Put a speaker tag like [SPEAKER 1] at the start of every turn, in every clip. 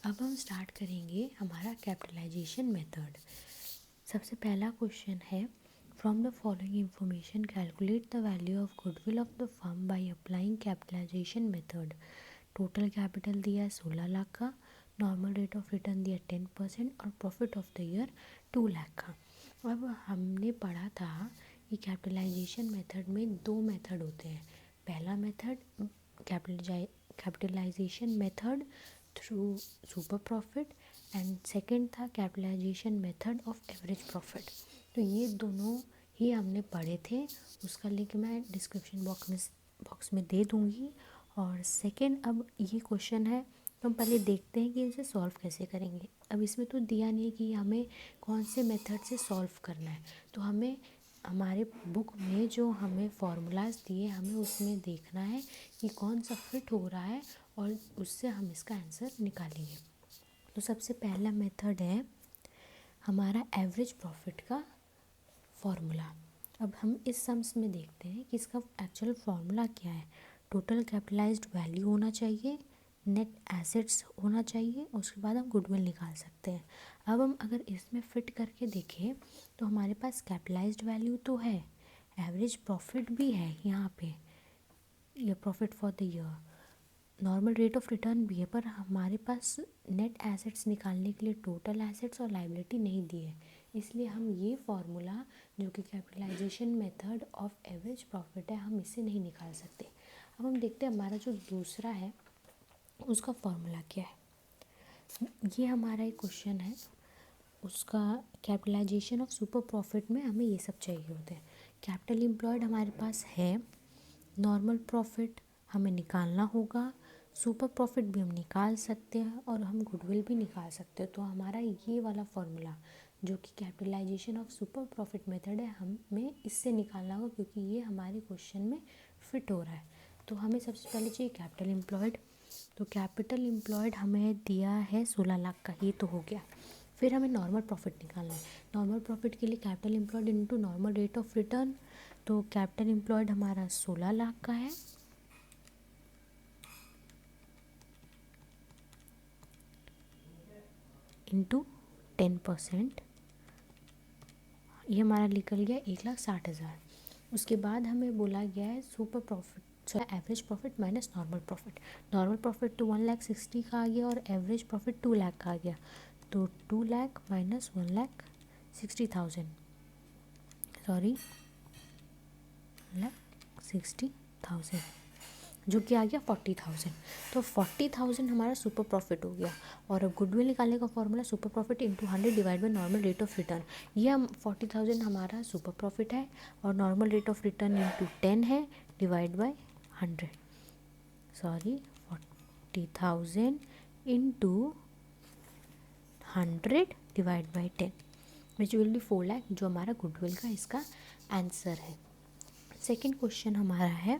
[SPEAKER 1] अब हम स्टार्ट करेंगे हमारा कैपिटलाइजेशन मेथड। सबसे पहला क्वेश्चन है, from the following information calculate the value of goodwill of the firm by applying capitalisation method. Total capital दिया है 16 लाख का, नॉर्मल रेट ऑफ रिटर्न दिया 10% और profit of the year 2 lakh का। अब हमने पढ़ा था कि कैपिटलाइजेशन मेथड में दो मेथड होते हैं। पहला method capitalisation method through super profit and second था capitalisation method of average profit. तो ये दोनों ही हमने पढ़े थे, उसका लिंक मैं डिस्क्रिप्शन बॉक्स में दे दूँगी। और सेकंड, अब ये क्वेश्चन है तो हम पहले देखते हैं कि इसे सॉल्व कैसे करेंगे। अब इसमें तो दिया नहीं कि हमें कौन से मेथड से सॉल्व करना है, तो हमें हमारे बुक में जो हमें फॉर्मूलाज दिए हमें उसमें देखना है कि कौन सा फिट हो रहा है और उससे हम इसका आंसर निकालेंगे। तो सबसे पहला मेथड है हमारा एवरेज प्रॉफिट का फॉर्मूला। अब हम इस सम्स में देखते हैं कि इसका एक्चुअल फॉर्मूला क्या है। टोटल कैपिटलाइज्ड वैल्यू होना चाहिए, नेट एसेट्स होना चाहिए, उसके बाद हम गुडविल निकाल सकते हैं। अब हम अगर इसमें फिट करके देखें तो हमारे पास कैपिटलाइज्ड वैल्यू तो है, एवरेज प्रॉफिट भी है यहाँ पे, ये profit for the year, normal rate of return भी है, पर हमारे पास नेट एसेट्स निकालने के लिए टोटल एसेट्स और लायबिलिटी नहीं दी है। इसलिए हम ये फार्मूला जो कि capitalisation method of average profit है, हम इसे नहीं निकाल सकते। अब हम देखते हैं हमारा जो दूसरा है उसका फॉर्मूला क्या है। ये हमारा एक क्वेश्चन है, उसका कैपिटलाइजेशन ऑफ सुपर प्रॉफिट में हमें ये सब चाहिए होते हैं। कैपिटल एम्प्लॉयड हमारे पास है, नॉर्मल प्रॉफिट हमें निकालना होगा, सुपर प्रॉफिट भी हम निकाल सकते हैं और हम गुडविल भी निकाल सकते हैं। तो हमारा ये वाला फॉर्मूला जो कि capitalisation of super profit method है, हमें इससे निकालना होगा क्योंकि ये हमारे क्वेश्चन में फिट हो रहा है। तो हमें सबसे पहले चाहिए कैपिटल एम्प्लॉयड। तो कैपिटल एम्प्लॉयड हमें दिया है 16 लाख का, ये तो हो गया। फिर हमें नॉर्मल प्रॉफिट निकालना है। नॉर्मल प्रॉफिट के लिए capital employed into normal rate of return. तो कैपिटल एम्प्लॉयड हमारा 16 लाख का है, इंटू 10%, ये हमारा निकल गया 1,60,000। उसके बाद हमें बोला गया है super profit, average profit minus normal profit. Normal profit तो 1,60,000 का आ गया और एवरेज प्रॉफिट 2 लाख का आ गया। तो 2 लाख माइनस 1,60,000, सॉरी 1,60,000, जो कि आ गया 40,000। तो 40,000 हमारा सुपर प्रॉफिट हो गया। और अब गुडविल निकालने का formula super profit into 100 divide by normal rate of return. ये हम 40,000 हमारा सुपर प्रॉफिट है और normal rate of return into 10 है divide by 100, sorry 40,000 into 100 divide by 10 which will be 4 lakh, जो हमारा गुडविल का इसका आंसर है। सेकेंड क्वेश्चन हमारा है,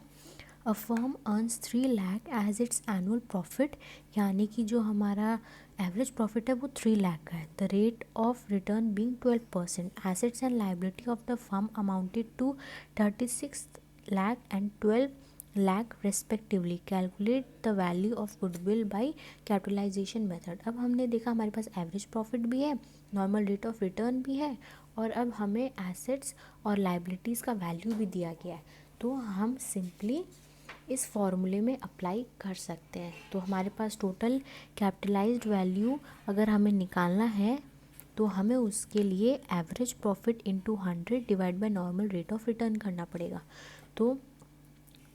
[SPEAKER 1] a firm earns 3 lakh as its annual profit, यानी कि जो हमारा एवरेज प्रॉफिट है वो 3 लाख का है। The rate of return being 12%, assets and liability of the firm amounted to 36 lakh and 12 lakh respectively. Calculate the value of goodwill by capitalisation method. अब हमने देखा हमारे पास एवरेज प्रॉफिट भी है, नॉर्मल रेट ऑफ रिटर्न भी है और अब हमें एसेट्स और लायबिलिटीज़ का वैल्यू भी दिया गया है। तो हम सिंपली इस फॉर्मूले में अप्लाई कर सकते हैं। तो हमारे पास टोटल कैपिटलाइज्ड वैल्यू अगर हमें निकालना है तो हमें उसके लिए average profit into 100 divide by normal rate of return करना पड़ेगा। तो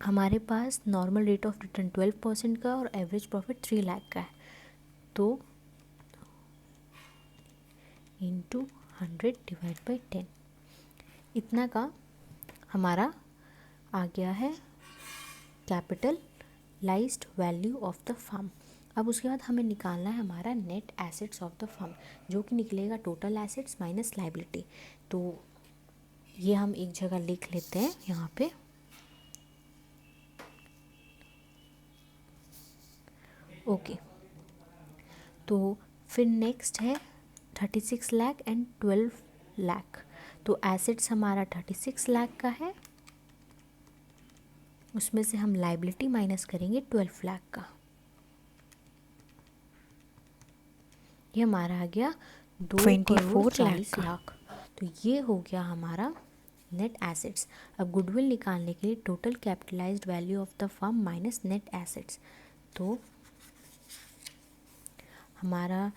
[SPEAKER 1] हमारे पास नॉर्मल रेट ऑफ रिटर्न 12% का और एवरेज प्रॉफिट 3 लाख का है। तो इंटू 100 डिवाइड बाई 10, इतना का हमारा आ गया है capitalised value of the firm. अब उसके बाद हमें निकालना है हमारा net assets of the firm, जो कि निकलेगा टोटल एसेट्स माइनस लायबिलिटी। तो ये हम एक जगह लिख लेते हैं यहाँ पे। ओके, तो फिर नेक्स्ट है 36 लाख एंड 12 लाख। तो एसेट्स हमारा 36 लाख का है, उसमें से हम लायबिलिटी माइनस करेंगे 12 लाख का। ये हमारा आ गया
[SPEAKER 2] 24
[SPEAKER 1] लाख। तो ये हो गया हमारा नेट एसेट्स। अब गुडविल निकालने के लिए total capitalised value of the firm minus net assets. तो हमारा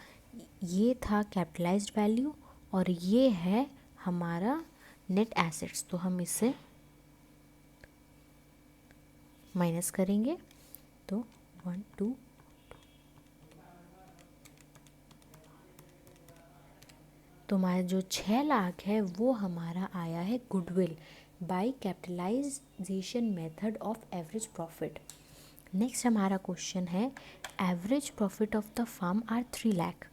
[SPEAKER 1] ये था कैपिटलाइज्ड वैल्यू और ये है हमारा नेट एसेट्स। तो हम इससे माइनस करेंगे तो 1 2 तो हमारा जो 6 लाख है वो हमारा आया है goodwill by capitalisation method of average profit. Next हमारा क्वेश्चन है average profit of the firm are 3 lakh,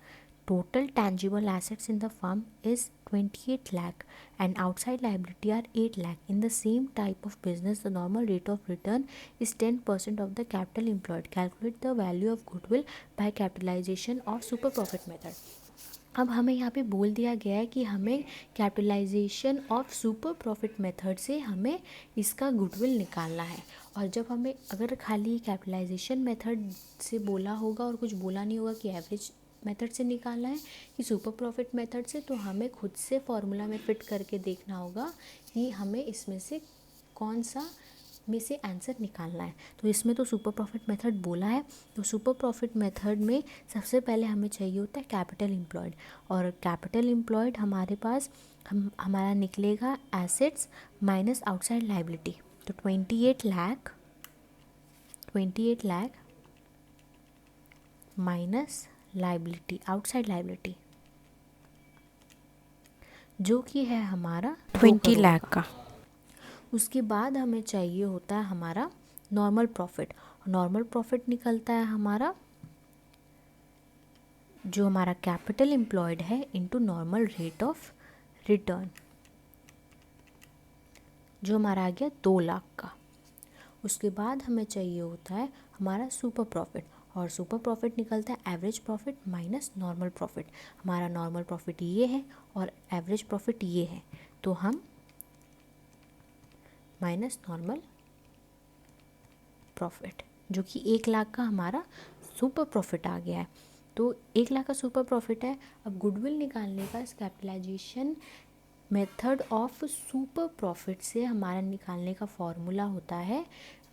[SPEAKER 1] total tangible assets in the firm is 28 lakh and outside liability are 8 lakh. In the same type of business, the normal rate of return is 10% of the capital employed. Calculate the value of goodwill by capitalization of super profit method. अब हमें यहाँ पे बोल दिया गया है कि हमें capitalisation of super profit method से हमें इसका गुडविल निकालना है। और जब हमें अगर खाली कैपिटलाइजेशन मेथड से बोला होगा और कुछ बोला नहीं होगा कि एवरेज मेथड से निकालना है कि सुपर प्रॉफिट मेथड से, तो हमें खुद से फॉर्मूला में फिट करके देखना होगा कि हमें इसमें से कौन सा में से आंसर निकालना है। तो इसमें तो सुपर प्रॉफिट मेथड बोला है, तो सुपर प्रॉफिट मेथड में सबसे पहले हमें चाहिए होता है कैपिटल एम्प्लॉयड। और कैपिटल एम्प्लॉयड हमारे पास हमारा निकलेगा एसेट्स माइनस आउटसाइड लायबिलिटी। तो 28 lakh minus liability, outside liability, जो कि है हमारा
[SPEAKER 2] 20 लाख का।
[SPEAKER 1] उसके बाद हमें चाहिए होता है हमारा नॉर्मल प्रॉफिट। नॉर्मल प्रॉफिट निकलता है हमारा जो हमारा कैपिटल एम्प्लॉयड है into normal rate of return, जो हमारा आ गया 2 लाख का। उसके बाद हमें चाहिए होता है हमारा सुपर प्रॉफिट, और सुपर प्रॉफिट निकलता है average profit minus normal profit. हमारा नॉर्मल प्रॉफिट ये है और एवरेज प्रॉफिट ये है, तो हम माइनस नॉर्मल प्रॉफिट, जो कि 1 लाख का हमारा सुपर प्रॉफिट आ गया है। तो 1 लाख का सुपर प्रॉफिट है। अब गुडविल निकालने का इस capitalisation method of super profit से हमारा निकालने का फॉर्मूला होता है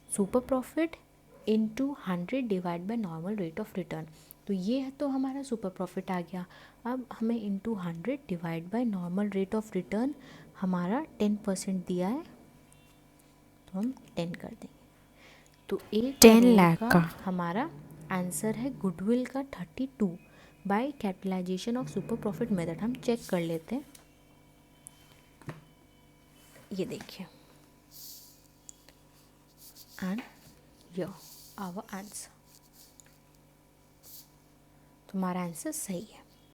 [SPEAKER 1] super profit into 100 divide by normal rate of return. तो ये है तो हमारा सुपर प्रॉफिट आ गया। अब हमें into 100 divide by normal rate of return हमारा 10% दिया है, तो हम 10 कर देंगे। तो
[SPEAKER 2] 10 लाख का
[SPEAKER 1] हमारा आंसर है गुडविल का 32 by capitalisation of super profit method. हम चेक कर लेते हैं, ये देखिए एंड यो आवर आंसर। तुम्हारा आंसर सही है।